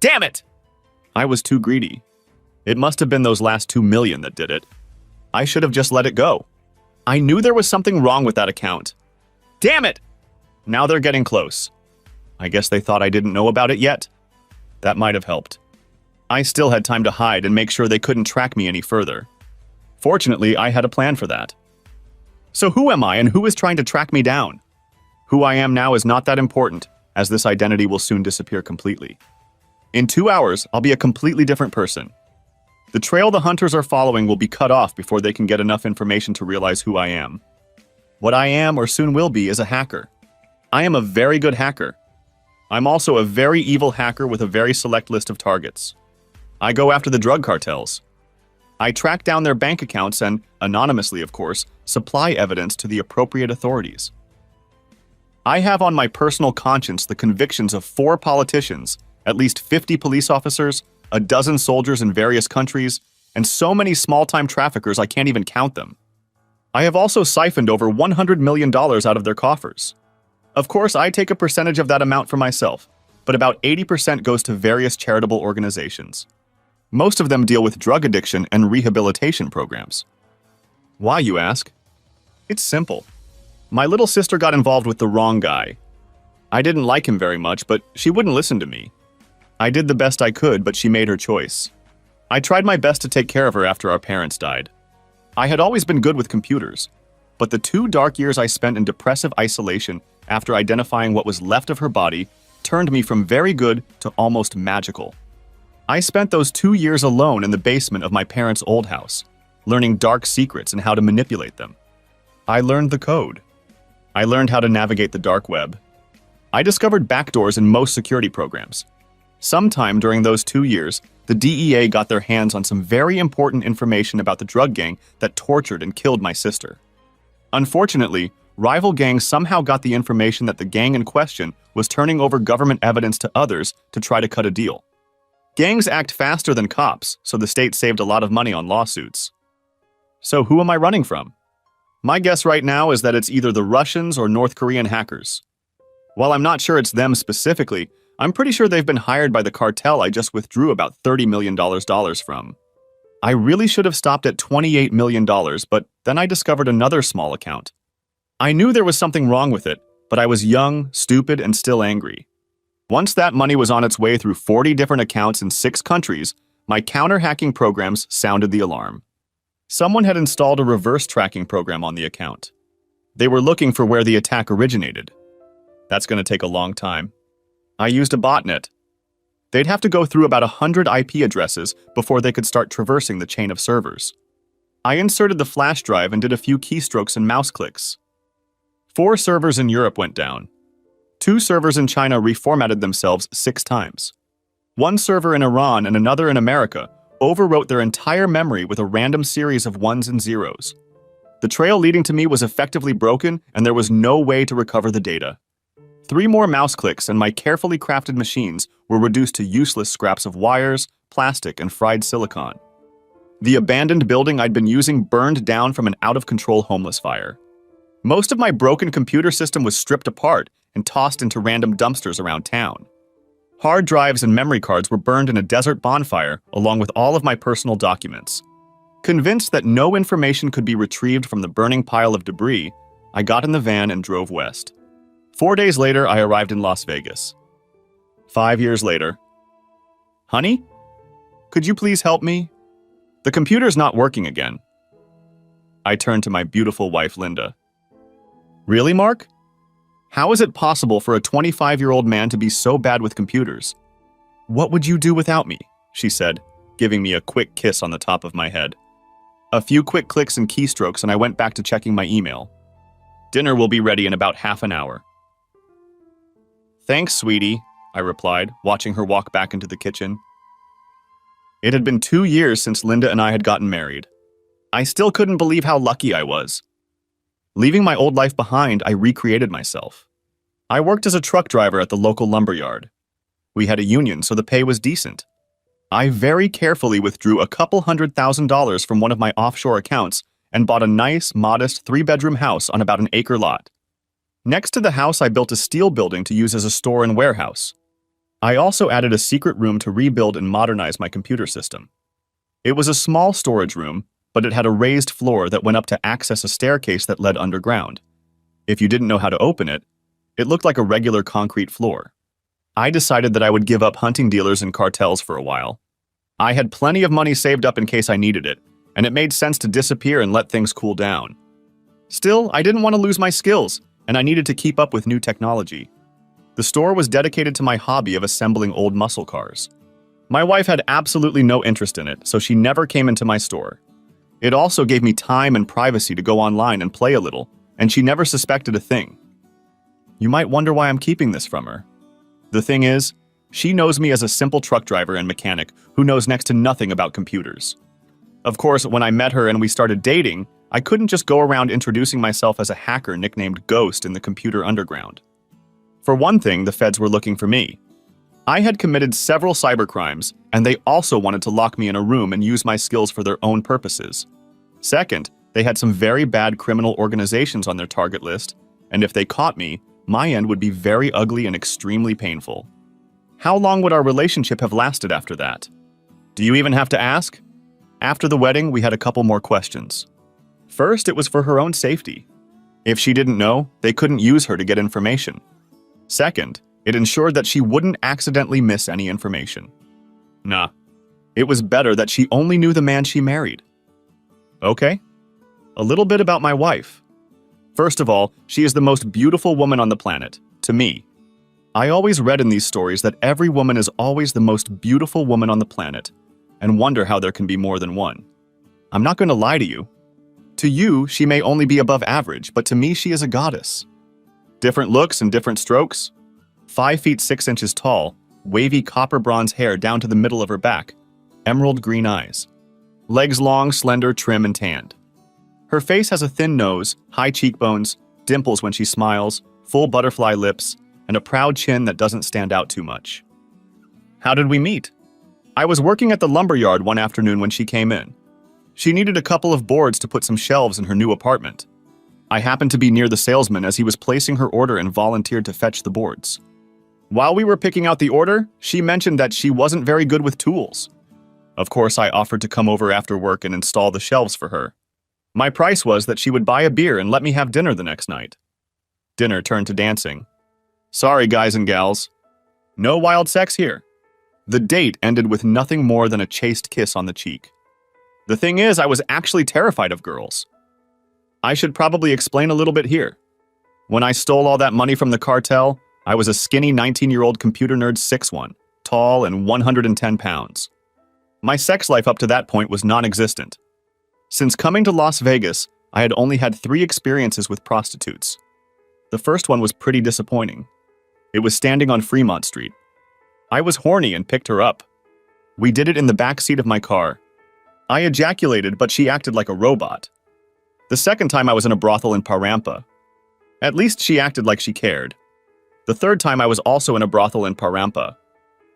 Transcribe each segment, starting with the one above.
Damn it! I was too greedy. It must have been those last 2 million that did it. I should have just let it go. I knew there was something wrong with that account. Damn it! Now they're getting close. I guess they thought I didn't know about it yet. That might have helped. I still had time to hide and make sure they couldn't track me any further. Fortunately, I had a plan for that. So who am I and who is trying to track me down? Who I am now is not that important, as this identity will soon disappear completely. In 2 hours, I'll be a completely different person. The trail the hunters are following will be cut off before they can get enough information to realize who I am. What I am, or soon will be, is a hacker. I am a very good hacker. I'm also a very evil hacker with a very select list of targets. I go after the drug cartels. I track down their bank accounts and, anonymously of course, supply evidence to the appropriate authorities. I have on my personal conscience the convictions of 4 politicians, at least 50 police officers, a dozen soldiers in various countries, and so many small-time traffickers I can't even count them. I have also siphoned over $100 million out of their coffers. Of course, I take a percentage of that amount for myself, but about 80% goes to various charitable organizations. Most of them deal with drug addiction and rehabilitation programs. Why, you ask? It's simple. My little sister got involved with the wrong guy. I didn't like him very much, but she wouldn't listen to me. I did the best I could, but she made her choice. I tried my best to take care of her after our parents died. I had always been good with computers, but the 2 dark years I spent in depressive isolation after identifying what was left of her body turned me from very good to almost magical. I spent those 2 years alone in the basement of my parents' old house, learning dark secrets and how to manipulate them. I learned the code. I learned how to navigate the dark web. I discovered backdoors in most security programs. Sometime during those 2 years, the DEA got their hands on some very important information about the drug gang that tortured and killed my sister. Unfortunately, rival gangs somehow got the information that the gang in question was turning over government evidence to others to try to cut a deal. Gangs act faster than cops, so the state saved a lot of money on lawsuits. So who am I running from? My guess right now is that it's either the Russians or North Korean hackers. While I'm not sure it's them specifically, I'm pretty sure they've been hired by the cartel I just withdrew about $30 million from. I really should have stopped at $28 million, but then I discovered another small account. I knew there was something wrong with it, but I was young, stupid, and still angry. Once that money was on its way through 40 different accounts in 6 countries, my counter-hacking programs sounded the alarm. Someone had installed a reverse tracking program on the account. They were looking for where the attack originated. That's going to take a long time. I used a botnet. They'd have to go through about 100 IP addresses before they could start traversing the chain of servers. I inserted the flash drive and did a few keystrokes and mouse clicks. 4 servers in Europe went down. 2 servers in China reformatted themselves 6 times. 1 server in Iran and another in America overwrote their entire memory with a random series of 1s and 0s. The trail leading to me was effectively broken, and there was no way to recover the data. 3 more mouse clicks and my carefully crafted machines were reduced to useless scraps of wires, plastic, and fried silicon. The abandoned building I'd been using burned down from an out-of-control homeless fire. Most of my broken computer system was stripped apart and tossed into random dumpsters around town. Hard drives and memory cards were burned in a desert bonfire along with all of my personal documents. Convinced that no information could be retrieved from the burning pile of debris, I got in the van and drove west. 4 days later, I arrived in Las Vegas. 5 years later. Honey? Could you please help me? The computer's not working again. I turned to my beautiful wife, Linda. Really, Mark? How is it possible for a 25-year-old man to be so bad with computers? What would you do without me? She said, giving me a quick kiss on the top of my head. A few quick clicks and keystrokes and I went back to checking my email. Dinner will be ready in about half an hour. Thanks, sweetie, I replied, watching her walk back into the kitchen. It had been 2 years since Linda and I had gotten married. I still couldn't believe how lucky I was. Leaving my old life behind, I recreated myself. I worked as a truck driver at the local lumberyard. We had a union, so the pay was decent. I very carefully withdrew a couple $100,000 from one of my offshore accounts and bought a nice, modest 3-bedroom house on about an acre lot. Next to the house, I built a steel building to use as a store and warehouse. I also added a secret room to rebuild and modernize my computer system. It was a small storage room, but it had a raised floor that went up to access a staircase that led underground. If you didn't know how to open it, it looked like a regular concrete floor. I decided that I would give up hunting dealers and cartels for a while. I had plenty of money saved up in case I needed it, and it made sense to disappear and let things cool down. Still, I didn't want to lose my skills, and I needed to keep up with new technology. The store was dedicated to my hobby of assembling old muscle cars. My wife had absolutely no interest in it, so she never came into my store. It also gave me time and privacy to go online and play a little, and she never suspected a thing. You might wonder why I'm keeping this from her. The thing is, she knows me as a simple truck driver and mechanic who knows next to nothing about computers. Of course, when I met her and we started dating, I couldn't just go around introducing myself as a hacker nicknamed Ghost in the computer underground. For one thing, the feds were looking for me. I had committed several cybercrimes, and they also wanted to lock me in a room and use my skills for their own purposes. Second, they had some very bad criminal organizations on their target list, and if they caught me, my end would be very ugly and extremely painful. How long would our relationship have lasted after that? Do you even have to ask? After the wedding, we had a couple more questions. First, it was for her own safety. If she didn't know, they couldn't use her to get information. Second, it ensured that she wouldn't accidentally miss any information. Nah, it was better that she only knew the man she married. Okay, a little bit about my wife. First of all, she is the most beautiful woman on the planet, to me. I always read in these stories that every woman is always the most beautiful woman on the planet, and wonder how there can be more than one. I'm not going to lie to you. To you, she may only be above average, but to me, she is a goddess. Different looks and different strokes. 5 feet 6 inches tall, wavy copper bronze hair down to the middle of her back, emerald green eyes. Legs long, slender, trim, and tanned. Her face has a thin nose, high cheekbones, dimples when she smiles, full butterfly lips, and a proud chin that doesn't stand out too much. How did we meet? I was working at the lumberyard one afternoon when she came in. She needed a couple of boards to put some shelves in her new apartment. I happened to be near the salesman as he was placing her order and volunteered to fetch the boards. While we were picking out the order, she mentioned that she wasn't very good with tools. Of course, I offered to come over after work and install the shelves for her. My price was that she would buy a beer and let me have dinner the next night. Dinner turned to dancing. Sorry, guys and gals. No wild sex here. The date ended with nothing more than a chaste kiss on the cheek. The thing is, I was actually terrified of girls. I should probably explain a little bit here. When I stole all that money from the cartel, I was a skinny 19-year-old computer nerd 6'1", tall and 110 pounds. My sex life up to that point was non-existent. Since coming to Las Vegas, I had only had 3 experiences with prostitutes. The first one was pretty disappointing. It was standing on Fremont Street. I was horny and picked her up. We did it in the back seat of my car. I ejaculated, but she acted like a robot. The second time I was in a brothel in Parampa. At least she acted like she cared. The third time I was also in a brothel in Parampa.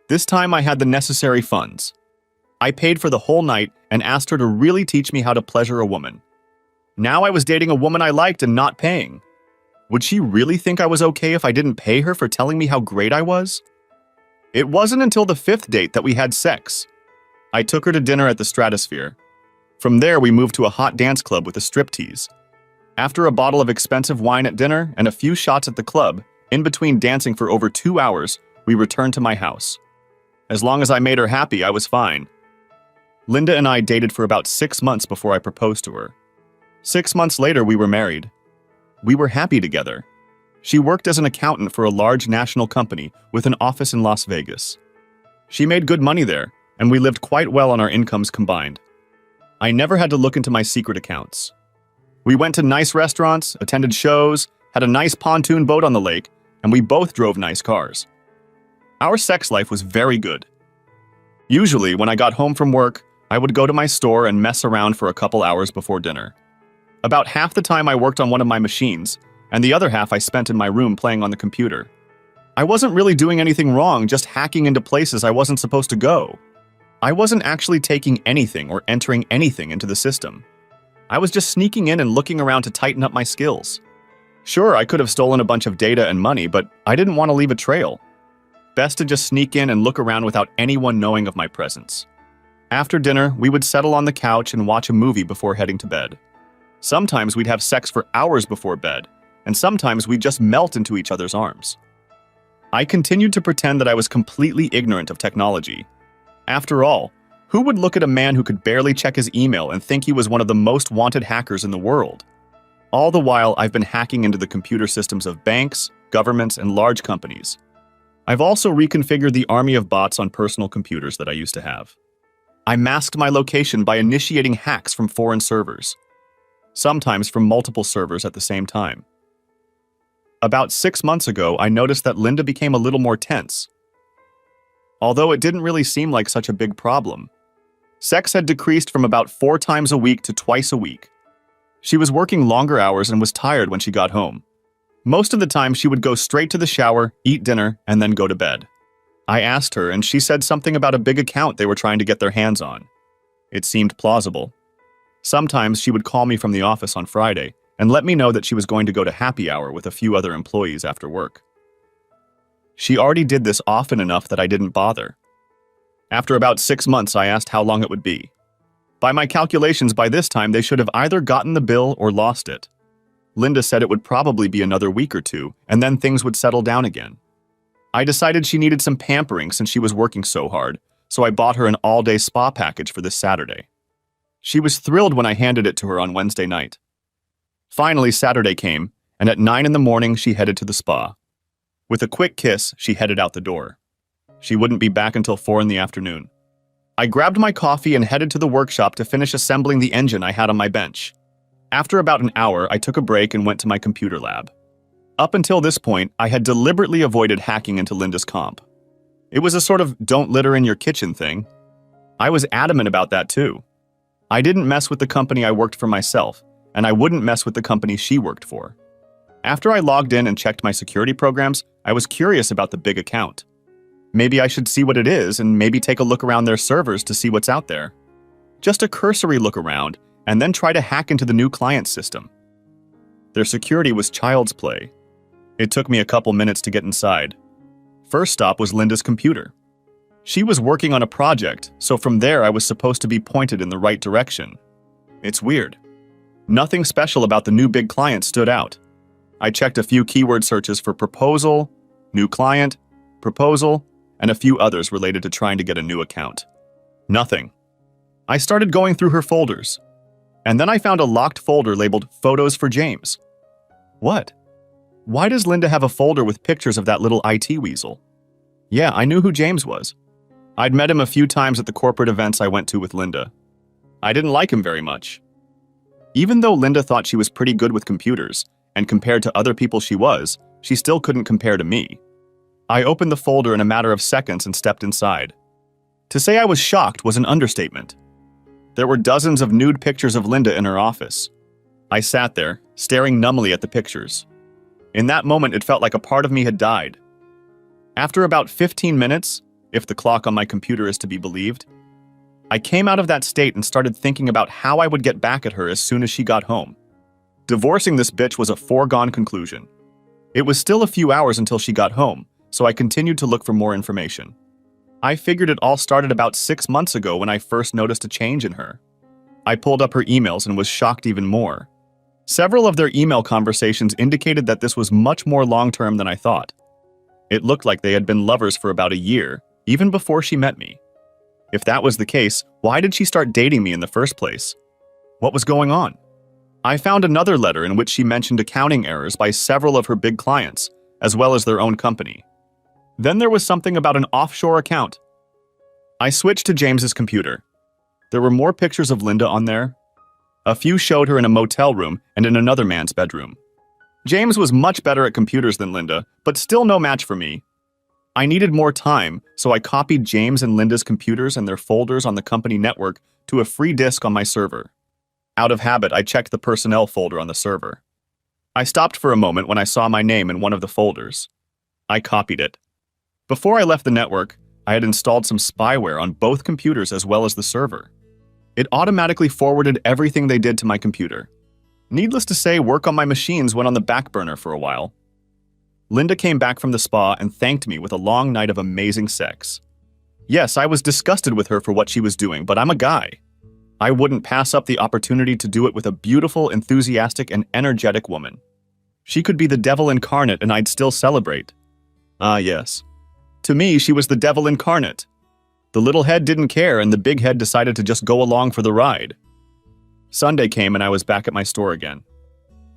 This time I had the necessary funds. I paid for the whole night and asked her to really teach me how to pleasure a woman. Now I was dating a woman I liked and not paying. Would she really think I was okay if I didn't pay her for telling me how great I was? It wasn't until the 5th date that we had sex. I took her to dinner at the Stratosphere. From there, we moved to a hot dance club with a striptease. After a bottle of expensive wine at dinner and a few shots at the club, in between dancing for over 2 hours, we returned to my house. As long as I made her happy, I was fine. Linda and I dated for about 6 months before I proposed to her. 6 months later, we were married. We were happy together. She worked as an accountant for a large national company with an office in Las Vegas. She made good money there, and we lived quite well on our incomes combined. I never had to look into my secret accounts. We went to nice restaurants, attended shows, had a nice pontoon boat on the lake, and we both drove nice cars. Our sex life was very good. Usually, when I got home from work, I would go to my store and mess around for a couple hours before dinner. About half the time I worked on one of my machines, and the other half I spent in my room playing on the computer. I wasn't really doing anything wrong, just hacking into places I wasn't supposed to go. I wasn't actually taking anything or entering anything into the system. I was just sneaking in and looking around to tighten up my skills. Sure, I could have stolen a bunch of data and money, but I didn't want to leave a trail. Best to just sneak in and look around without anyone knowing of my presence. After dinner, we would settle on the couch and watch a movie before heading to bed. Sometimes we'd have sex for hours before bed, and sometimes we'd just melt into each other's arms. I continued to pretend that I was completely ignorant of technology. After all, who would look at a man who could barely check his email and think he was one of the most wanted hackers in the world? All the while, I've been hacking into the computer systems of banks, governments, and large companies. I've also reconfigured the army of bots on personal computers that I used to have. I masked my location by initiating hacks from foreign servers, sometimes from multiple servers at the same time. About 6 months ago, I noticed that Linda became a little more tense. Although it didn't really seem like such a big problem. Sex had decreased from about 4 times a week to twice a week. She was working longer hours and was tired when she got home. Most of the time, she would go straight to the shower, eat dinner, and then go to bed. I asked her, and she said something about a big account they were trying to get their hands on. It seemed plausible. Sometimes she would call me from the office on Friday and let me know that she was going to go to happy hour with a few other employees after work. She already did this often enough that I didn't bother. After about 6 months, I asked how long it would be. By my calculations, by this time, they should have either gotten the bill or lost it. Linda said it would probably be another week or two, and then things would settle down again. I decided she needed some pampering since she was working so hard, so I bought her an all-day spa package for this Saturday. She was thrilled when I handed it to her on Wednesday night. Finally, Saturday came, and at 9 in the morning, she headed to the spa. With a quick kiss, she headed out the door. She wouldn't be back until 4 in the afternoon. I grabbed my coffee and headed to the workshop to finish assembling the engine I had on my bench. After about an hour, I took a break and went to my computer lab. Up until this point, I had deliberately avoided hacking into Linda's comp. It was a sort of don't litter in your kitchen thing. I was adamant about that too. I didn't mess with the company I worked for myself, and I wouldn't mess with the company she worked for. After I logged in and checked my security programs, I was curious about the big account. Maybe I should see what it is and maybe take a look around their servers to see what's out there. Just a cursory look around, and then try to hack into the new client system. Their security was child's play. It took me a couple minutes to get inside. First stop was Linda's computer. She was working on a project, so from there I was supposed to be pointed in the right direction. It's weird. Nothing special about the new big client stood out. I checked a few keyword searches for proposal, new client, proposal, and a few others related to trying to get a new account. Nothing. I started going through her folders, and then I found a locked folder labeled Photos for James. What? Why does Linda have a folder with pictures of that little IT weasel? Yeah, I knew who James was. I'd met him a few times at the corporate events I went to with Linda. I didn't like him very much. Even though Linda thought she was pretty good with computers, and compared to other people she still couldn't compare to me. I opened the folder in a matter of seconds and stepped inside. To say I was shocked was an understatement. There were dozens of nude pictures of Linda in her office. I sat there, staring numbly at the pictures. In that moment, it felt like a part of me had died. After about 15 minutes, if the clock on my computer is to be believed, I came out of that state and started thinking about how I would get back at her as soon as she got home. Divorcing this bitch was a foregone conclusion. It was still a few hours until she got home, so I continued to look for more information. I figured it all started about 6 months ago when I first noticed a change in her. I pulled up her emails and was shocked even more. Several of their email conversations indicated that this was much more long-term than I thought. It looked like they had been lovers for about a year, even before she met me. If that was the case, why did she start dating me in the first place? What was going on? I found another letter in which she mentioned accounting errors by several of her big clients, as well as their own company. Then there was something about an offshore account. I switched to James's computer. There were more pictures of Linda on there. A few showed her in a motel room and in another man's bedroom. James was much better at computers than Linda, but still no match for me. I needed more time, so I copied James and Linda's computers and their folders on the company network to a free disk on my server. Out of habit, I checked the personnel folder on the server. I stopped for a moment when I saw my name in one of the folders. I copied it. Before I left the network, I had installed some spyware on both computers as well as the server. It automatically forwarded everything they did to my computer. Needless to say, work on my machines went on the back burner for a while. Linda came back from the spa and thanked me with a long night of amazing sex. Yes, I was disgusted with her for what she was doing, but I'm a guy. I wouldn't pass up the opportunity to do it with a beautiful, enthusiastic, and energetic woman. She could be the devil incarnate and I'd still celebrate. Ah, yes. To me, she was the devil incarnate. The little head didn't care and the big head decided to just go along for the ride. Sunday came and I was back at my store again.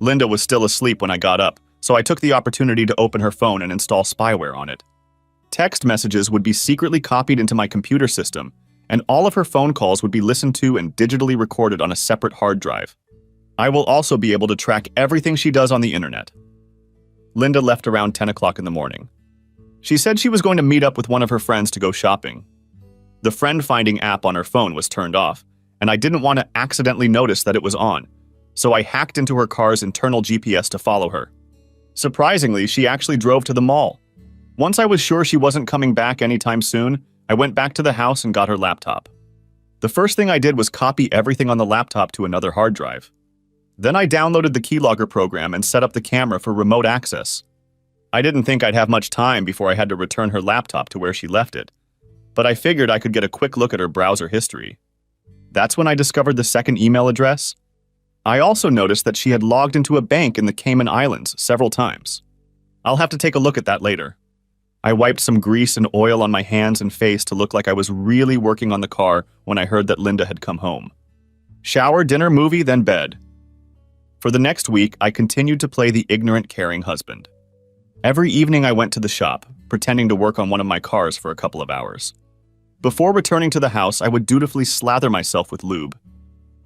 Linda was still asleep when I got up, so I took the opportunity to open her phone and install spyware on it. Text messages would be secretly copied into my computer system, and all of her phone calls would be listened to and digitally recorded on a separate hard drive. I will also be able to track everything she does on the internet. Linda left around 10 o'clock in the morning. She said she was going to meet up with one of her friends to go shopping. The friend-finding app on her phone was turned off, and I didn't want to accidentally notice that it was on, so I hacked into her car's internal GPS to follow her. Surprisingly, she actually drove to the mall. Once I was sure she wasn't coming back anytime soon, I went back to the house and got her laptop. The first thing I did was copy everything on the laptop to another hard drive. Then I downloaded the keylogger program and set up the camera for remote access. I didn't think I'd have much time before I had to return her laptop to where she left it, but I figured I could get a quick look at her browser history. That's when I discovered the second email address. I also noticed that she had logged into a bank in the Cayman Islands several times. I'll have to take a look at that later. I wiped some grease and oil on my hands and face to look like I was really working on the car when I heard that Linda had come home. Shower, dinner, movie, then bed. For the next week, I continued to play the ignorant, caring husband. Every evening I went to the shop, pretending to work on one of my cars for a couple of hours. Before returning to the house, I would dutifully slather myself with lube.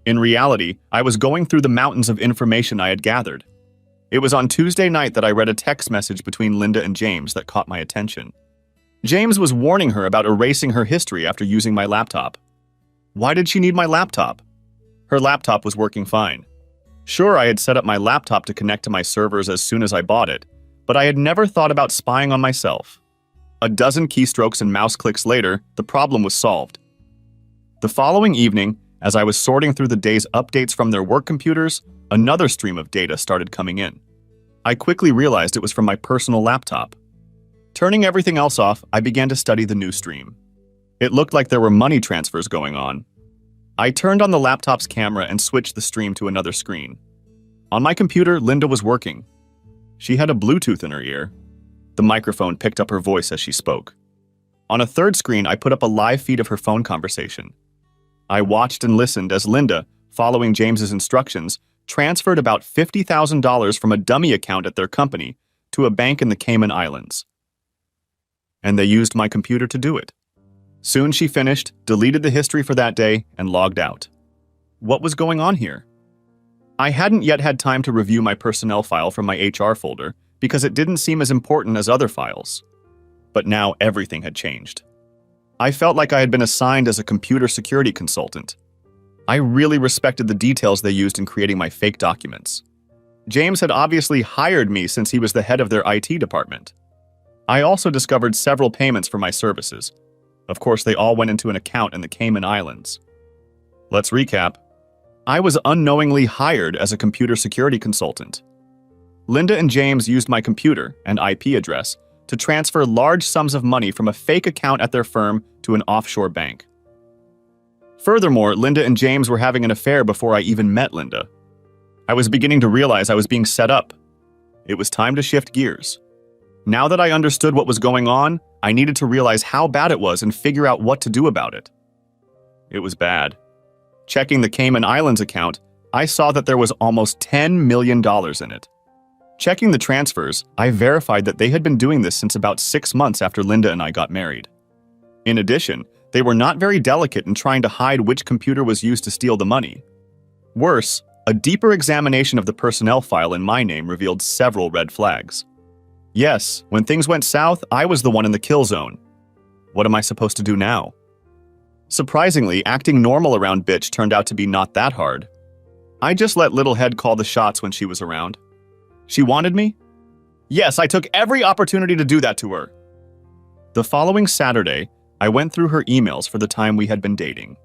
In reality, I was going through the mountains of information I had gathered. It was on Tuesday night that I read a text message between Linda and James that caught my attention. James was warning her about erasing her history after using my laptop. Why did she need my laptop? Her laptop was working fine. Sure, I had set up my laptop to connect to my servers as soon as I bought it, but I had never thought about spying on myself. A dozen keystrokes and mouse clicks later, the problem was solved. The following evening, as I was sorting through the day's updates from their work computers, another stream of data started coming in. I quickly realized it was from my personal laptop. Turning everything else off, I began to study the new stream. It looked like there were money transfers going on. I turned on the laptop's camera and switched the stream to another screen. On my computer, Linda was working. She had a Bluetooth in her ear. The microphone picked up her voice as she spoke. On a third screen, I put up a live feed of her phone conversation. I watched and listened as Linda, following James's instructions, transferred about $50,000 from a dummy account at their company to a bank in the Cayman Islands. And they used my computer to do it. Soon she finished, deleted the history for that day, and logged out. What was going on here? I hadn't yet had time to review my personnel file from my HR folder because it didn't seem as important as other files. But now everything had changed. I felt like I had been assigned as a computer security consultant. I really respected the details they used in creating my fake documents. James had obviously hired me since he was the head of their IT department. I also discovered several payments for my services. Of course, they all went into an account in the Cayman Islands. Let's recap. I was unknowingly hired as a computer security consultant. Linda and James used my computer and IP address to transfer large sums of money from a fake account at their firm to an offshore bank. Furthermore, Linda and James were having an affair before I even met Linda. I was beginning to realize I was being set up. It was time to shift gears. Now that I understood what was going on, I needed to realize how bad it was and figure out what to do about it. It was bad. Checking the Cayman Islands account, I saw that there was almost $10 million in it. Checking the transfers, I verified that they had been doing this since about 6 months after Linda and I got married. In addition, they were not very delicate in trying to hide which computer was used to steal the money. Worse, a deeper examination of the personnel file in my name revealed several red flags. Yes, when things went south, I was the one in the kill zone. What am I supposed to do now? Surprisingly, acting normal around bitch turned out to be not that hard. I just let Little Head call the shots when she was around. She wanted me? Yes, I took every opportunity to do that to her. The following Saturday, I went through her emails for the time we had been dating.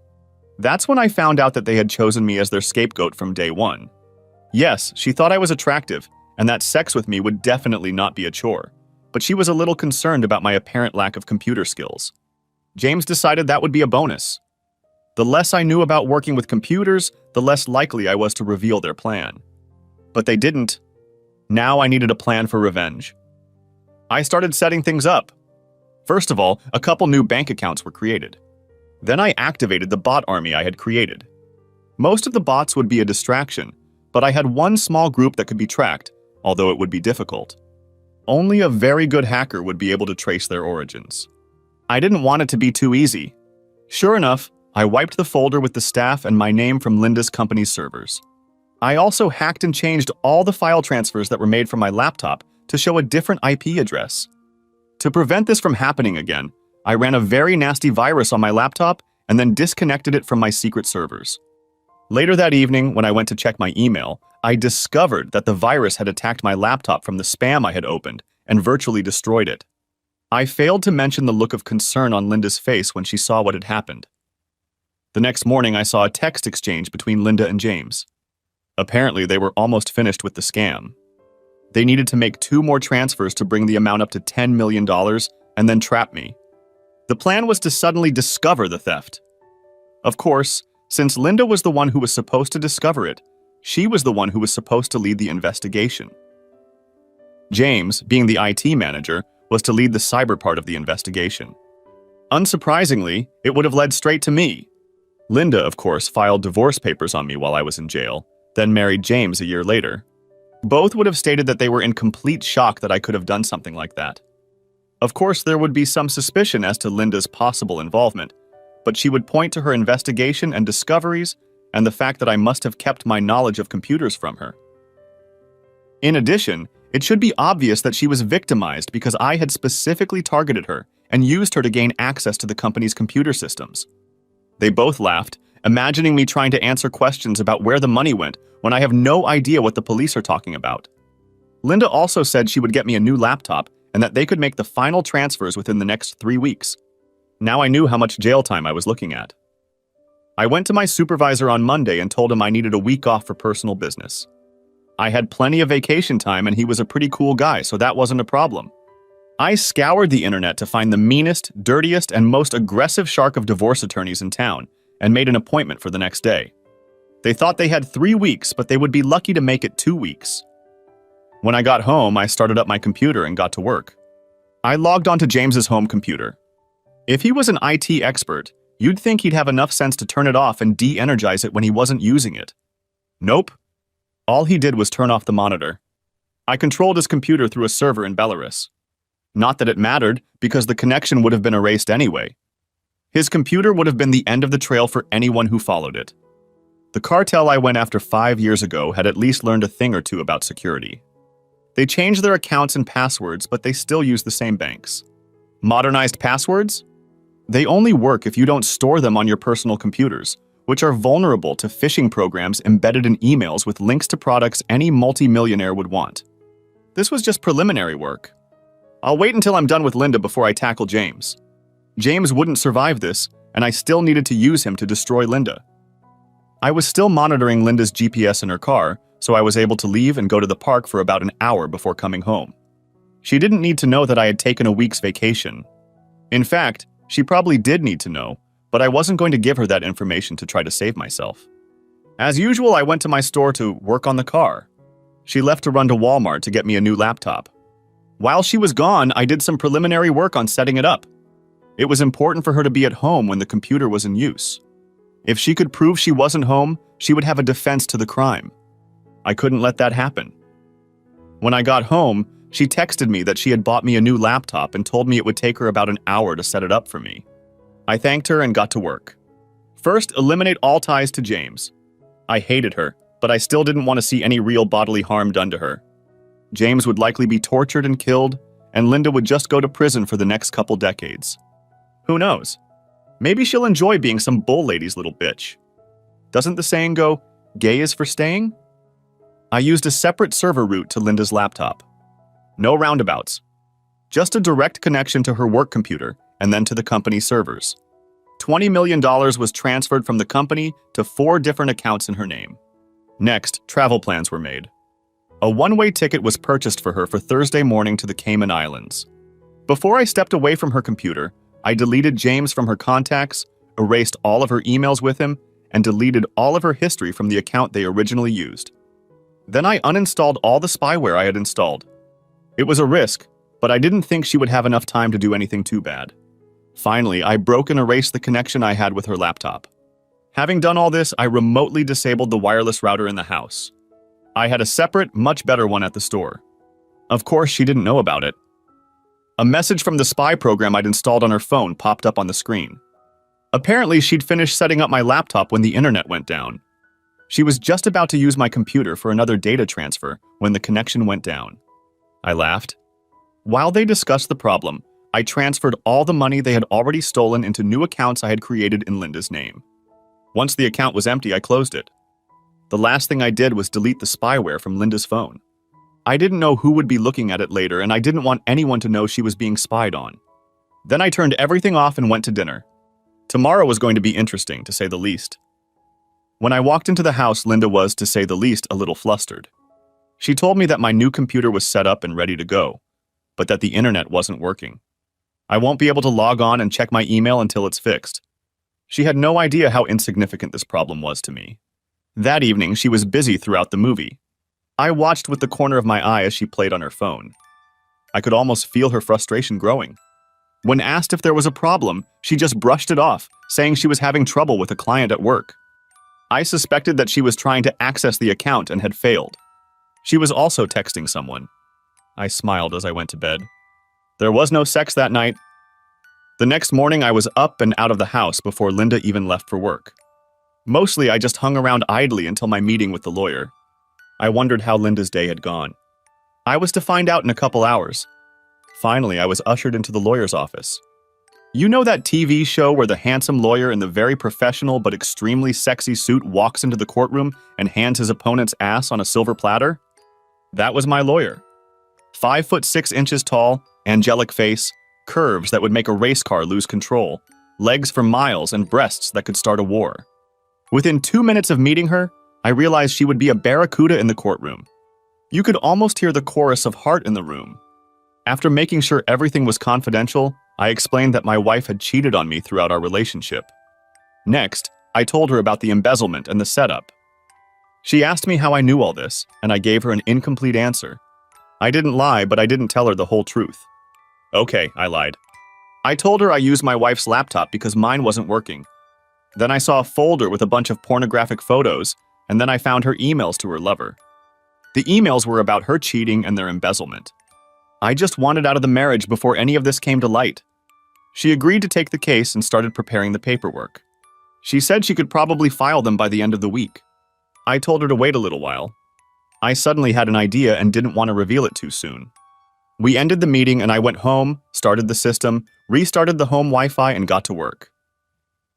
That's when I found out that they had chosen me as their scapegoat from day one. Yes, she thought I was attractive, and that sex with me would definitely not be a chore, but she was a little concerned about my apparent lack of computer skills. James decided that would be a bonus. The less I knew about working with computers, the less likely I was to reveal their plan. But they didn't. Now I needed a plan for revenge. I started setting things up. First of all, a couple new bank accounts were created. Then I activated the bot army I had created. Most of the bots would be a distraction, but I had one small group that could be tracked, although it would be difficult. Only a very good hacker would be able to trace their origins. I didn't want it to be too easy. Sure enough, I wiped the folder with the staff and my name from Linda's company's servers. I also hacked and changed all the file transfers that were made from my laptop to show a different IP address. To prevent this from happening again, I ran a very nasty virus on my laptop and then disconnected it from my secret servers. Later that evening, when I went to check my email, I discovered that the virus had attacked my laptop from the spam I had opened and virtually destroyed it. I failed to mention the look of concern on Linda's face when she saw what had happened. The next morning, I saw a text exchange between Linda and James. Apparently, they were almost finished with the scam. They needed to make 2 more transfers to bring the amount up to $10 million and then trap me. The plan was to suddenly discover the theft. Of course, since Linda was the one who was supposed to discover it, she was the one who was supposed to lead the investigation. James, being the IT manager, was to lead the cyber part of the investigation. Unsurprisingly, it would have led straight to me. Linda, of course, filed divorce papers on me while I was in jail, then married James a year later. Both would have stated that they were in complete shock that I could have done something like that. Of course, there would be some suspicion as to Linda's possible involvement, but she would point to her investigation and discoveries and the fact that I must have kept my knowledge of computers from her. In addition, it should be obvious that she was victimized because I had specifically targeted her and used her to gain access to the company's computer systems. They both laughed, imagining me trying to answer questions about where the money went when I have no idea what the police are talking about. Linda also said she would get me a new laptop and that they could make the final transfers within the next 3 weeks. Now I knew how much jail time I was looking at. I went to my supervisor on Monday and told him I needed a week off for personal business. I had plenty of vacation time and he was a pretty cool guy, so that wasn't a problem. I scoured the internet to find the meanest, dirtiest, and most aggressive shark of divorce attorneys in town and made an appointment for the next day. They thought they had 3 weeks, but they would be lucky to make it 2 weeks. When I got home, I started up my computer and got to work. I logged onto James's home computer. If he was an IT expert, you'd think he'd have enough sense to turn it off and de-energize it when he wasn't using it. Nope. All he did was turn off the monitor. I controlled his computer through a server in Belarus. Not that it mattered, because the connection would have been erased anyway. His computer would have been the end of the trail for anyone who followed it. The cartel I went after 5 years ago had at least learned a thing or two about security. They changed their accounts and passwords, but they still use the same banks. Modernized passwords? They only work if you don't store them on your personal computers, which are vulnerable to phishing programs embedded in emails with links to products any multi-millionaire would want. This was just preliminary work. I'll wait until I'm done with Linda before I tackle James. James wouldn't survive this, and I still needed to use him to destroy Linda. I was still monitoring Linda's GPS in her car, so I was able to leave and go to the park for about an hour before coming home. She didn't need to know that I had taken a week's vacation. In fact, she probably did need to know, but I wasn't going to give her that information to try to save myself. As usual, I went to my store to work on the car. She left to run to Walmart to get me a new laptop. While she was gone, I did some preliminary work on setting it up. It was important for her to be at home when the computer was in use. If she could prove she wasn't home, she would have a defense to the crime. I couldn't let that happen. When I got home, she texted me that she had bought me a new laptop and told me it would take her about an hour to set it up for me. I thanked her and got to work. First, eliminate all ties to James. I hated her, but I still didn't want to see any real bodily harm done to her. James would likely be tortured and killed, and Linda would just go to prison for the next couple decades. Who knows? Maybe she'll enjoy being some bull lady's little bitch. Doesn't the saying go, gay is for staying? I used a separate server route to Linda's laptop. No roundabouts. Just a direct connection to her work computer and then to the company servers. $20 million was transferred from the company to 4 different accounts in her name. Next, travel plans were made. A one-way ticket was purchased for her for Thursday morning to the Cayman Islands. Before I stepped away from her computer, I deleted James from her contacts, erased all of her emails with him, and deleted all of her history from the account they originally used. Then I uninstalled all the spyware I had installed. It was a risk, but I didn't think she would have enough time to do anything too bad. Finally, I broke and erased the connection I had with her laptop. Having done all this, I remotely disabled the wireless router in the house. I had a separate, much better one at the store. Of course, she didn't know about it. A message from the spy program I'd installed on her phone popped up on the screen. Apparently, she'd finished setting up my laptop when the internet went down. She was just about to use my computer for another data transfer when the connection went down. I laughed. While they discussed the problem, I transferred all the money they had already stolen into new accounts I had created in Linda's name. Once the account was empty, I closed it. The last thing I did was delete the spyware from Linda's phone. I didn't know who would be looking at it later, and I didn't want anyone to know she was being spied on. Then I turned everything off and went to dinner. Tomorrow was going to be interesting, to say the least. When I walked into the house, Linda was, to say the least, a little flustered. She told me that my new computer was set up and ready to go, but that the internet wasn't working. I won't be able to log on and check my email until it's fixed. She had no idea how insignificant this problem was to me. That evening, she was busy throughout the movie. I watched with the corner of my eye as she played on her phone. I could almost feel her frustration growing. When asked if there was a problem, she just brushed it off, saying she was having trouble with a client at work. I suspected that she was trying to access the account and had failed. She was also texting someone. I smiled as I went to bed. There was no sex that night. The next morning, I was up and out of the house before Linda even left for work. Mostly, I just hung around idly until my meeting with the lawyer. I wondered how Linda's day had gone. I was to find out in a couple hours. Finally, I was ushered into the lawyer's office. You know that TV show where the handsome lawyer in the very professional but extremely sexy suit walks into the courtroom and hands his opponent's ass on a silver platter? That was my lawyer. 5'6" tall, angelic face, curves that would make a race car lose control, legs for miles, and breasts that could start a war. Within 2 minutes of meeting her, I realized she would be a barracuda in the courtroom. You could almost hear the chorus of heart in the room. After making sure everything was confidential, I explained that my wife had cheated on me throughout our relationship. Next, I told her about the embezzlement and the setup. She asked me how I knew all this, and I gave her an incomplete answer. I didn't lie, but I didn't tell her the whole truth. Okay, I lied. I told her I used my wife's laptop because mine wasn't working. Then I saw a folder with a bunch of pornographic photos, and then I found her emails to her lover. The emails were about her cheating and their embezzlement. I just wanted out of the marriage before any of this came to light. She agreed to take the case and started preparing the paperwork. She said she could probably file them by the end of the week. I told her to wait a little while. I suddenly had an idea and didn't want to reveal it too soon. We ended the meeting and I went home, started the system, restarted the home Wi-Fi, and got to work.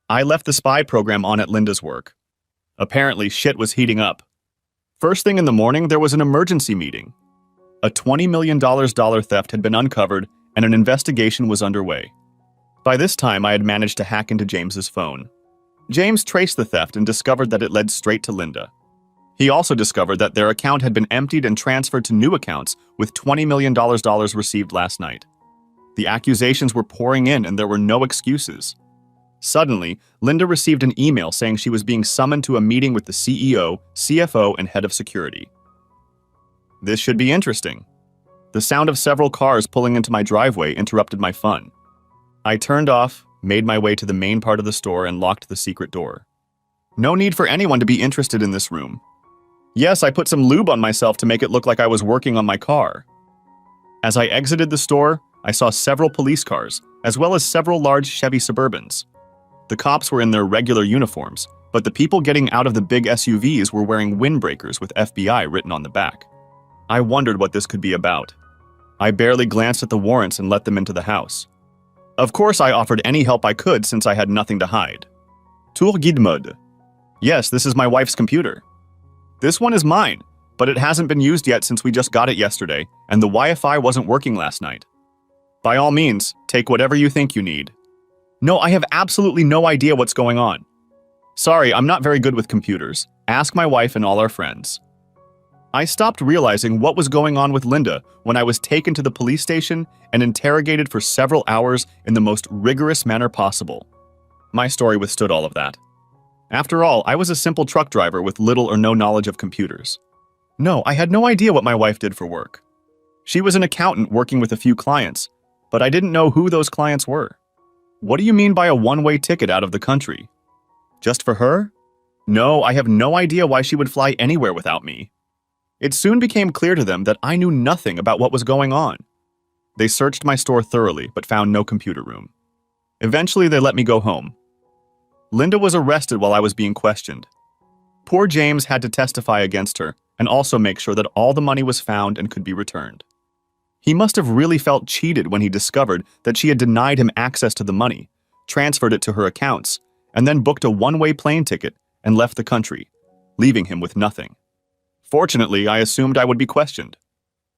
I left the spy program on at Linda's work. Apparently, shit was heating up. First thing in the morning, there was an emergency meeting. A $20 million theft had been uncovered and an investigation was underway. By this time, I had managed to hack into James's phone. James traced the theft and discovered that it led straight to Linda. He also discovered that their account had been emptied and transferred to new accounts with $20 million received last night. The accusations were pouring in and there were no excuses. Suddenly, Linda received an email saying she was being summoned to a meeting with the CEO, CFO, and head of security. This should be interesting. The sound of several cars pulling into my driveway interrupted my fun. I turned off, made my way to the main part of the store, and locked the secret door. No need for anyone to be interested in this room. Yes, I put some lube on myself to make it look like I was working on my car. As I exited the store, I saw several police cars, as well as several large Chevy Suburbans. The cops were in their regular uniforms, but the people getting out of the big SUVs were wearing windbreakers with FBI written on the back. I wondered what this could be about. I barely glanced at the warrants and let them into the house. Of course, I offered any help I could since I had nothing to hide. Tour guide mode. Yes, this is my wife's computer. This one is mine, but it hasn't been used yet since we just got it yesterday, and the Wi-Fi wasn't working last night. By all means, take whatever you think you need. No, I have absolutely no idea what's going on. Sorry, I'm not very good with computers. Ask my wife and all our friends. I stopped realizing what was going on with Linda when I was taken to the police station and interrogated for several hours in the most rigorous manner possible. My story withstood all of that. After all, I was a simple truck driver with little or no knowledge of computers. No, I had no idea what my wife did for work. She was an accountant working with a few clients, but I didn't know who those clients were. What do you mean by a one-way ticket out of the country? Just for her? No, I have no idea why she would fly anywhere without me. It soon became clear to them that I knew nothing about what was going on. They searched my store thoroughly, but found no computer room. Eventually, they let me go home. Linda was arrested while I was being questioned. Poor James had to testify against her and also make sure that all the money was found and could be returned. He must have really felt cheated when he discovered that she had denied him access to the money, transferred it to her accounts, and then booked a one-way plane ticket and left the country, leaving him with nothing. Fortunately, I assumed I would be questioned.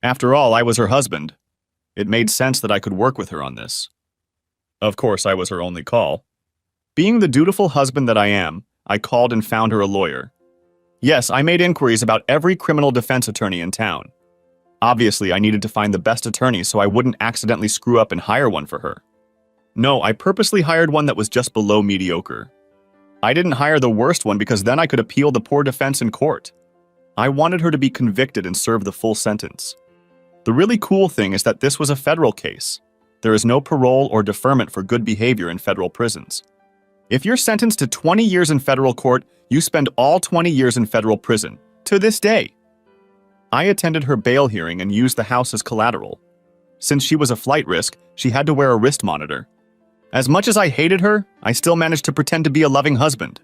After all, I was her husband. It made sense that I could work with her on this. Of course, I was her only call. Being the dutiful husband that I am, I called and found her a lawyer. Yes, I made inquiries about every criminal defense attorney in town. Obviously, I needed to find the best attorney so I wouldn't accidentally screw up and hire one for her. No, I purposely hired one that was just below mediocre. I didn't hire the worst one because then I could appeal the poor defense in court. I wanted her to be convicted and serve the full sentence. The really cool thing is that this was a federal case. There is no parole or deferment for good behavior in federal prisons. If you're sentenced to 20 years in federal court, you spend all 20 years in federal prison, to this day. I attended her bail hearing and used the house as collateral. Since she was a flight risk, she had to wear a wrist monitor. As much as I hated her, I still managed to pretend to be a loving husband.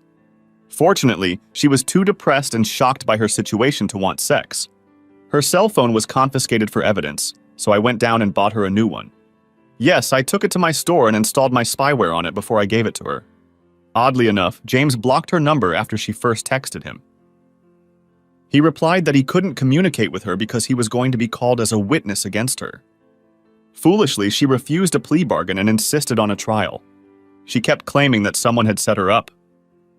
Fortunately, she was too depressed and shocked by her situation to want sex. Her cell phone was confiscated for evidence, so I went down and bought her a new one. Yes, I took it to my store and installed my spyware on it before I gave it to her. Oddly enough, James blocked her number after she first texted him. He replied that he couldn't communicate with her because he was going to be called as a witness against her. Foolishly, she refused a plea bargain and insisted on a trial. She kept claiming that someone had set her up.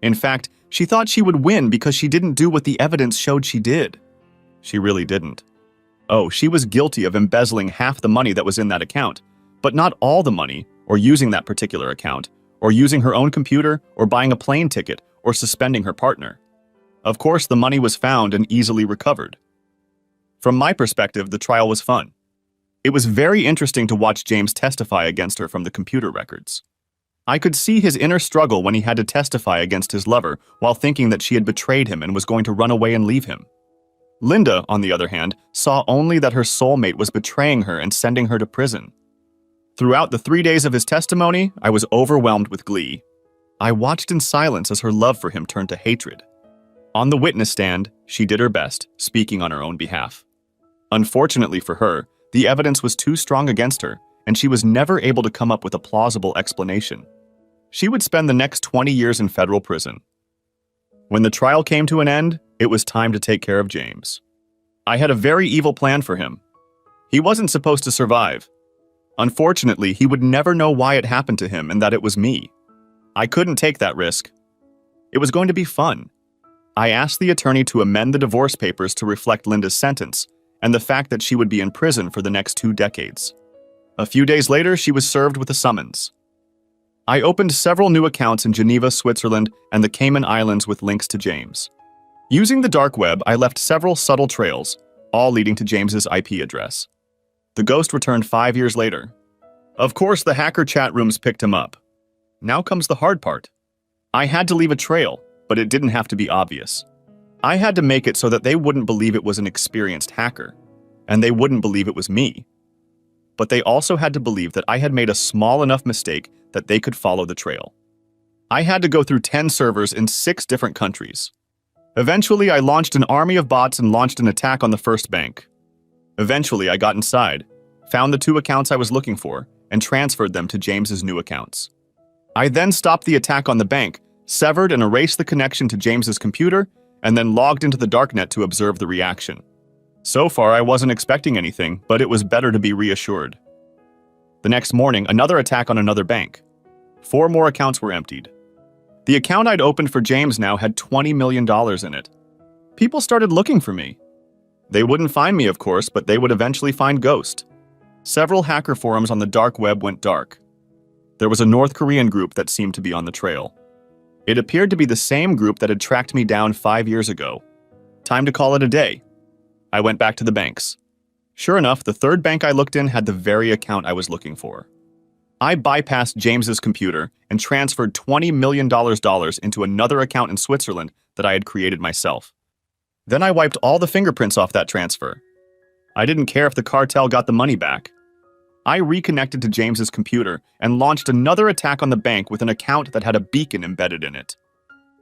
In fact, she thought she would win because she didn't do what the evidence showed she did. She really didn't. Oh, she was guilty of embezzling half the money that was in that account, but not all the money, or using that particular account, or using her own computer, or buying a plane ticket, or suspending her partner. Of course, the money was found and easily recovered. From my perspective, the trial was fun. It was very interesting to watch James testify against her from the computer records. I could see his inner struggle when he had to testify against his lover while thinking that she had betrayed him and was going to run away and leave him. Linda, on the other hand, saw only that her soulmate was betraying her and sending her to prison. Throughout the 3 days of his testimony, I was overwhelmed with glee. I watched in silence as her love for him turned to hatred. On the witness stand, she did her best, speaking on her own behalf. Unfortunately for her, the evidence was too strong against her, and she was never able to come up with a plausible explanation. She would spend the next 20 years in federal prison. When the trial came to an end, it was time to take care of James. I had a very evil plan for him. He wasn't supposed to survive. Unfortunately, he would never know why it happened to him and that it was me. I couldn't take that risk. It was going to be fun. I asked the attorney to amend the divorce papers to reflect Linda's sentence and the fact that she would be in prison for the next 2 decades. A few days later, she was served with a summons. I opened several new accounts in Geneva, Switzerland, and the Cayman Islands with links to James. Using the dark web, I left several subtle trails, all leading to James's IP address. The ghost returned 5 years later. Of course, the hacker chat rooms picked him up. Now comes the hard part. I had to leave a trail, but it didn't have to be obvious. I had to make it so that they wouldn't believe it was an experienced hacker, and they wouldn't believe it was me. But they also had to believe that I had made a small enough mistake that they could follow the trail. I had to go through 10 servers in 6 different countries. Eventually, I launched an army of bots and launched an attack on the first bank. Eventually, I got inside, found the 2 accounts I was looking for, and transferred them to James's new accounts. I then stopped the attack on the bank, severed and erased the connection to James's computer, and then logged into the darknet to observe the reaction. So far, I wasn't expecting anything, but it was better to be reassured. The next morning, another attack on another bank. 4 more accounts were emptied. The account I'd opened for James now had $20 million in it. People started looking for me. They wouldn't find me, of course, but they would eventually find Ghost. Several hacker forums on the dark web went dark. There was a North Korean group that seemed to be on the trail. It appeared to be the same group that had tracked me down 5 years ago. Time to call it a day. I went back to the banks. Sure enough, the third bank I looked in had the very account I was looking for. I bypassed James's computer and transferred $20 million into another account in Switzerland that I had created myself. Then I wiped all the fingerprints off that transfer. I didn't care if the cartel got the money back. I reconnected to James's computer and launched another attack on the bank with an account that had a beacon embedded in it.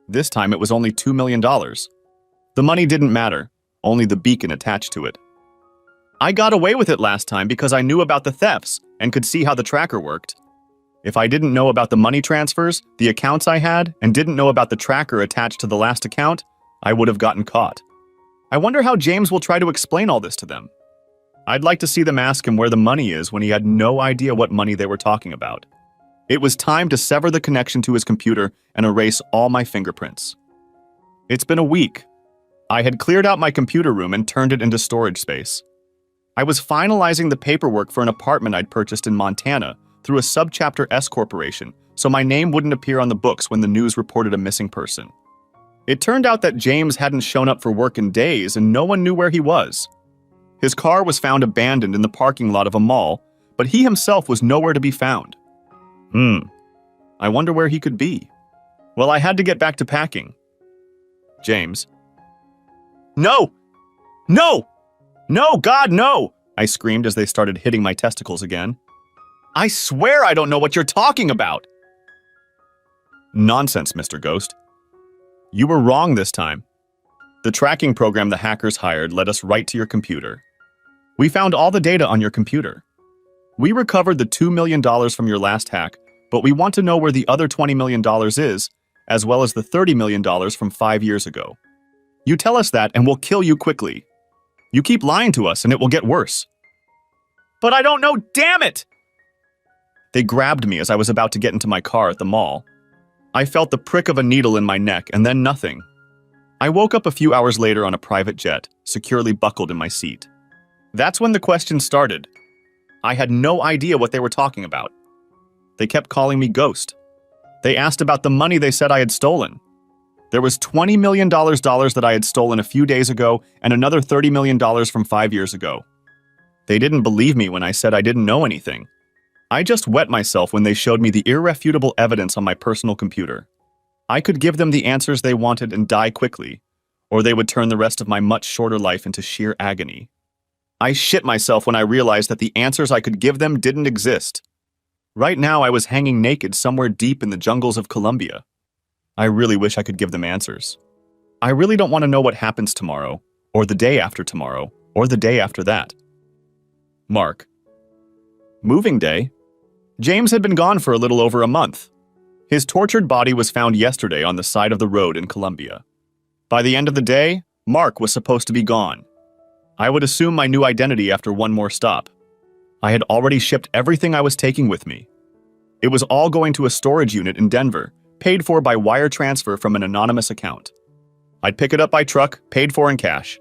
This time it was only $2 million. The money didn't matter, only the beacon attached to it. I got away with it last time because I knew about the thefts and could see how the tracker worked. If I didn't know about the money transfers, the accounts I had, and didn't know about the tracker attached to the last account, I would have gotten caught. I wonder how James will try to explain all this to them. I'd like to see them ask him where the money is when he had no idea what money they were talking about. It was time to sever the connection to his computer and erase all my fingerprints. It's been a week. I had cleared out my computer room and turned it into storage space. I was finalizing the paperwork for an apartment I'd purchased in Montana through a Subchapter S corporation, so my name wouldn't appear on the books when the news reported a missing person. It turned out that James hadn't shown up for work in days and no one knew where he was. His car was found abandoned in the parking lot of a mall, but he himself was nowhere to be found. I wonder where he could be. Well, I had to get back to packing. James. No! No! No, God, no! I screamed as they started hitting my testicles again. I swear I don't know what you're talking about! Nonsense, Mr. Ghost. You were wrong this time. The tracking program the hackers hired led us right to your computer. We found all the data on your computer. We recovered the $2 million from your last hack, but we want to know where the other $20 million is, as well as the $30 million from 5 years ago. You tell us that and we'll kill you quickly. You keep lying to us and it will get worse. But I don't know, damn it! They grabbed me as I was about to get into my car at the mall. I felt the prick of a needle in my neck and then nothing. I woke up a few hours later on a private jet, securely buckled in my seat. That's when the questions started. I had no idea what they were talking about. They kept calling me Ghost. They asked about the money they said I had stolen. There was $20 million that I had stolen a few days ago and another $30 million from 5 years ago. They didn't believe me when I said I didn't know anything. I just wet myself when they showed me the irrefutable evidence on my personal computer. I could give them the answers they wanted and die quickly, or they would turn the rest of my much shorter life into sheer agony. I shit myself when I realized that the answers I could give them didn't exist. Right now I was hanging naked somewhere deep in the jungles of Colombia. I really wish I could give them answers. I really don't want to know what happens tomorrow, or the day after tomorrow, or the day after that. Mark. Moving day. James had been gone for a little over a month. His tortured body was found yesterday on the side of the road in Colombia. By the end of the day, Mark was supposed to be gone. I would assume my new identity after one more stop. I had already shipped everything I was taking with me. It was all going to a storage unit in Denver, paid for by wire transfer from an anonymous account. I'd pick it up by truck, paid for in cash.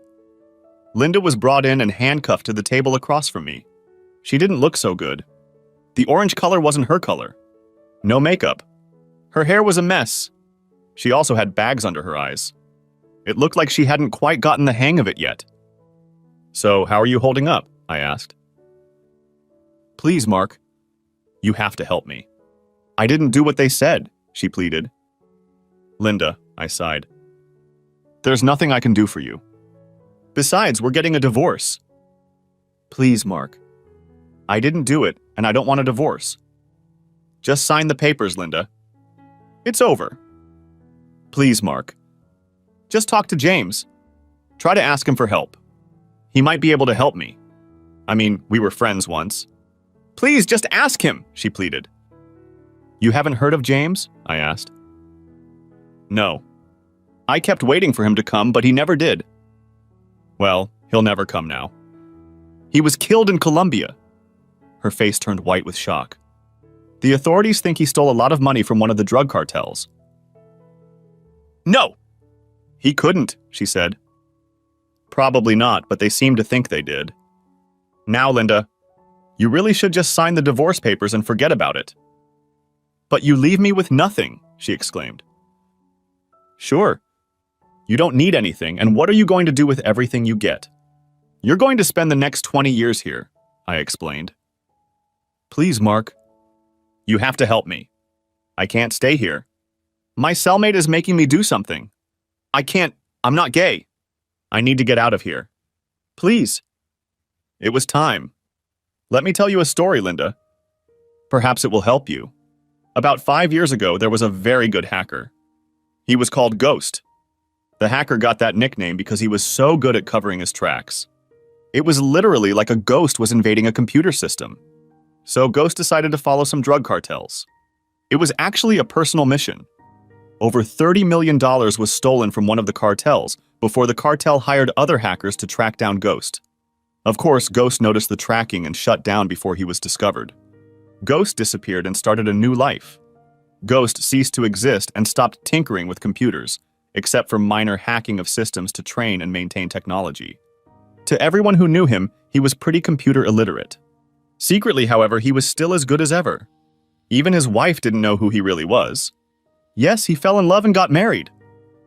Linda was brought in and handcuffed to the table across from me. She didn't look so good. The orange color wasn't her color. No makeup. Her hair was a mess. She also had bags under her eyes. It looked like she hadn't quite gotten the hang of it yet. So, how are you holding up? I asked. Please, Mark. You have to help me. I didn't do what they said, she pleaded. Linda, I sighed. There's nothing I can do for you. Besides, we're getting a divorce. Please, Mark. I didn't do it, and I don't want a divorce. Just sign the papers, Linda. It's over. Please, Mark. Just talk to James. Try to ask him for help. He might be able to help me. I mean, we were friends once. Please, just ask him, she pleaded. You haven't heard of James? I asked. No. I kept waiting for him to come, but he never did. Well, he'll never come now. He was killed in Colombia. Her face turned white with shock. The authorities think he stole a lot of money from one of the drug cartels. No! He couldn't, she said. Probably not, but they seem to think they did. Now, Linda, you really should just sign the divorce papers and forget about it. But you leave me with nothing, she exclaimed. Sure. You don't need anything, and what are you going to do with everything you get? You're going to spend the next 20 years here, I explained. Please, Mark. You have to help me. I can't stay here. My cellmate is making me do something. I'm not gay. I need to get out of here. Please. It was time. Let me tell you a story, Linda. Perhaps it will help you. About 5 years ago, there was a very good hacker. He was called Ghost. The hacker got that nickname because he was so good at covering his tracks. It was literally like a ghost was invading a computer system. So Ghost decided to follow some drug cartels. It was actually a personal mission. Over $30 million was stolen from one of the cartels before the cartel hired other hackers to track down Ghost. Of course, Ghost noticed the tracking and shut down before he was discovered. Ghost disappeared and started a new life. Ghost ceased to exist and stopped tinkering with computers, except for minor hacking of systems to train and maintain technology. To everyone who knew him, he was pretty computer illiterate. Secretly, however, he was still as good as ever. Even his wife didn't know who he really was. Yes, he fell in love and got married.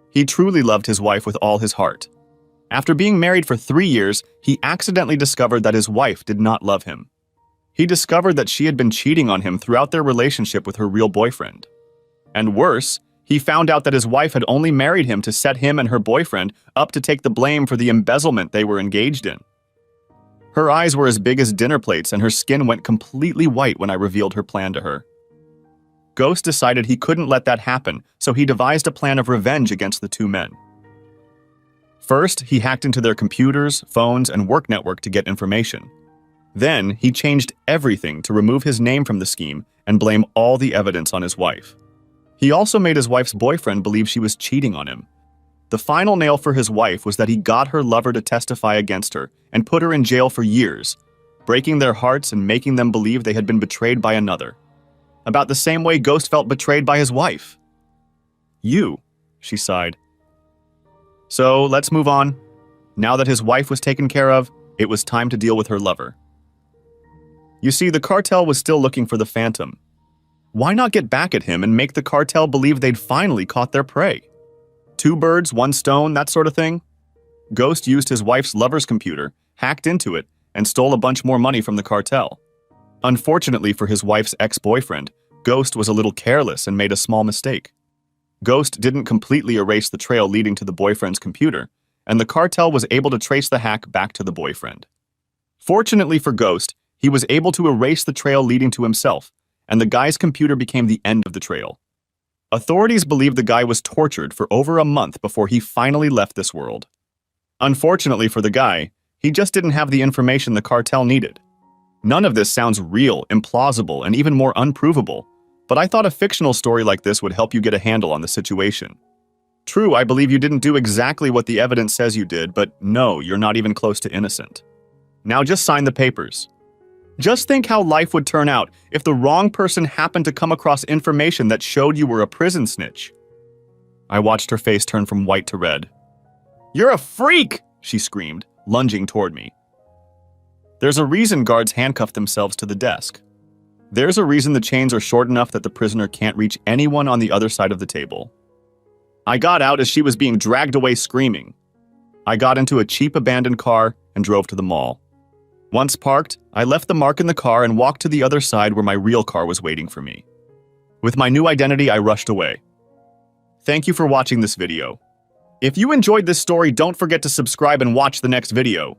He truly loved his wife with all his heart. After being married for 3 years, he accidentally discovered that his wife did not love him. He discovered that she had been cheating on him throughout their relationship with her real boyfriend. And worse, he found out that his wife had only married him to set him and her boyfriend up to take the blame for the embezzlement they were engaged in. Her eyes were as big as dinner plates and her skin went completely white when I revealed her plan to her. Ghost decided he couldn't let that happen, so he devised a plan of revenge against the two men. First, he hacked into their computers, phones, and work network to get information. Then, he changed everything to remove his name from the scheme and blame all the evidence on his wife. He also made his wife's boyfriend believe she was cheating on him. The final nail for his wife was that he got her lover to testify against her and put her in jail for years, breaking their hearts and making them believe they had been betrayed by another. About the same way Ghost felt betrayed by his wife. You, she sighed. So, let's move on. Now that his wife was taken care of, it was time to deal with her lover. You see, the cartel was still looking for the Phantom. Why not get back at him and make the cartel believe they'd finally caught their prey? 2 birds, 1 stone, that sort of thing? Ghost used his wife's lover's computer, hacked into it, and stole a bunch more money from the cartel. Unfortunately for his wife's ex-boyfriend, Ghost was a little careless and made a small mistake. Ghost didn't completely erase the trail leading to the boyfriend's computer, and the cartel was able to trace the hack back to the boyfriend. Fortunately for Ghost, he was able to erase the trail leading to himself, and the guy's computer became the end of the trail. Authorities believe the guy was tortured for over a month before he finally left this world. Unfortunately for the guy, he just didn't have the information the cartel needed. None of this sounds real, implausible, and even more unprovable, but I thought a fictional story like this would help you get a handle on the situation. True, I believe you didn't do exactly what the evidence says you did, but no, you're not even close to innocent. Now just sign the papers. Just think how life would turn out if the wrong person happened to come across information that showed you were a prison snitch. I watched her face turn from white to red. "You're a freak!" she screamed, lunging toward me. There's a reason guards handcuff themselves to the desk. There's a reason the chains are short enough that the prisoner can't reach anyone on the other side of the table. I got out as she was being dragged away screaming. I got into a cheap abandoned car and drove to the mall. Once parked, I left the mark in the car and walked to the other side where my real car was waiting for me. With my new identity, I rushed away. Thank you for watching this video. If you enjoyed this story, don't forget to subscribe and watch the next video.